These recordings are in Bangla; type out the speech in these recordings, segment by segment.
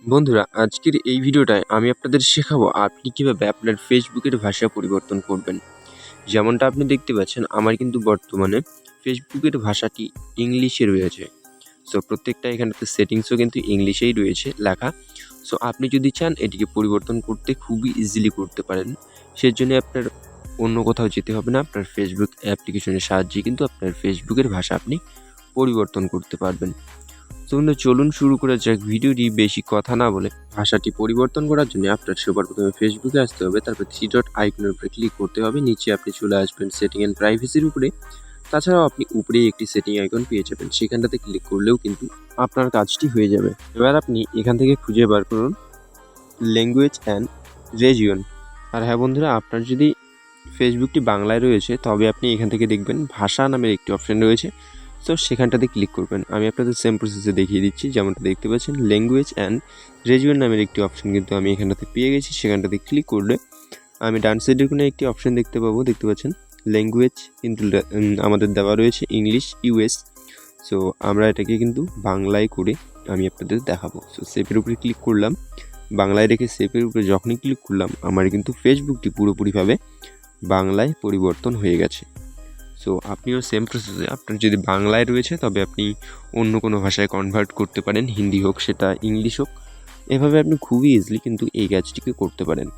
বন্ধুরা, আজকের এই ভিডিওটায় আমি আপনাদের শেখাবো আপনি কীভাবে আপনার ফেসবুকের ভাষা পরিবর্তন করবেন। যেমনটা আপনি দেখতে পাচ্ছেন, আমার কিন্তু বর্তমানে ফেসবুকের ভাষাটি ইংলিশে রয়েছে। সো প্রত্যেকটা এখানটাতে সেটিংসও কিন্তু ইংলিশেই রয়েছে লেখা। সো আপনি যদি চান এটিকে পরিবর্তন করতে খুবই ইজিলি করতে পারেন। সেজন্য আপনার অন্য কোথাও যেতে হবে না, আপনার ফেসবুক অ্যাপ্লিকেশনের সাহায্যে কিন্তু আপনার ফেসবুকের ভাষা আপনি পরিবর্তন করতে পারবেন। তো চলুন শুরু করা যাক ভিডিওটি। বেশি কথা না বলে ভাষাটি পরিবর্তন করার জন্য আপনার সবার প্রথমে ফেসবুকে আসতে হবে, তারপর থ্রি ডট আইকনের উপরে ক্লিক করতে হবে। নিচে আপনি চলে আসবেন সেটিং অ্যান্ড প্রাইভেসির উপরে। তাছাড়াও আপনি উপরেই একটি সেটিং আইকন পেয়ে যাবেন, সেখানটাতে ক্লিক করলেও কিন্তু আপনার কাজটি হয়ে যাবে। এবার আপনি এখান থেকে খুঁজে বার করুন ল্যাঙ্গুয়েজ অ্যান্ড রিজিয়ন। আর হ্যাঁ বন্ধুরা, আপনার যদি ফেসবুকটি বাংলায় রয়েছে তবে আপনি এখান থেকে দেখবেন ভাষা নামের একটি অপশান রয়েছে। তো সেখানটাতে ক্লিক করবেন। আমি আপনাদের সেম প্রসেসে দেখিয়ে দিচ্ছি। যেমনটা দেখতে পাচ্ছেন, ল্যাঙ্গুয়েজ অ্যান্ড রিজিয়ন নামের একটি অপশান কিন্তু আমি এখানটাতে পেয়ে গেছি। সেখানটাতে ক্লিক করলে আমি ডান সাইডের কোনো একটি অপশান দেখতে পাচ্ছেন ল্যাঙ্গুয়েজ কিন্তু আমাদের দেওয়া রয়েছে ইংলিশ ইউএস। সো আমরা এটাকে কিন্তু বাংলায় করে আমি আপনাদের দেখাবো। সো সেভের উপরে ক্লিক করলাম, বাংলায় রেখে সেভের উপরে যখনই ক্লিক করলাম আমার কিন্তু ফেসবুকটি পুরোপুরিভাবে বাংলায় পরিবর্তন হয়ে গেছে। সো আপনিও সেম প্রসেসে, আপনার যদি বাংলায় রয়েছে তবে আপনি অন্য কোনো ভাষায় কনভার্ট করতে পারেন, হিন্দি হোক সেটা ইংলিশ হোক। এভাবে আপনি খুবই ইজিলি কিন্তু এই কাজটিকে করতে পারেন।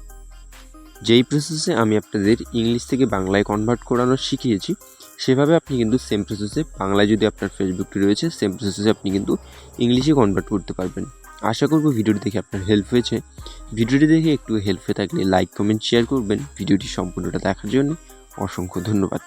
যেই প্রসেসে আমি আপনাদের ইংলিশ থেকে বাংলায় কনভার্ট করানো শিখিয়েছি, সেভাবে আপনি কিন্তু সেম প্রসেসে বাংলায় যদি আপনার ফেসবুকটি রয়েছে সেম প্রসেসে আপনি কিন্তু ইংলিশে কনভার্ট করতে পারবেন। আশা করব ভিডিওটি দেখে আপনার হেল্প হয়েছে। ভিডিওটি দেখে একটু হেল্প হয়ে থাকলে লাইক, কমেন্ট, শেয়ার করবেন। ভিডিওটি সম্পূর্ণটা দেখার জন্য অসংখ্য ধন্যবাদ।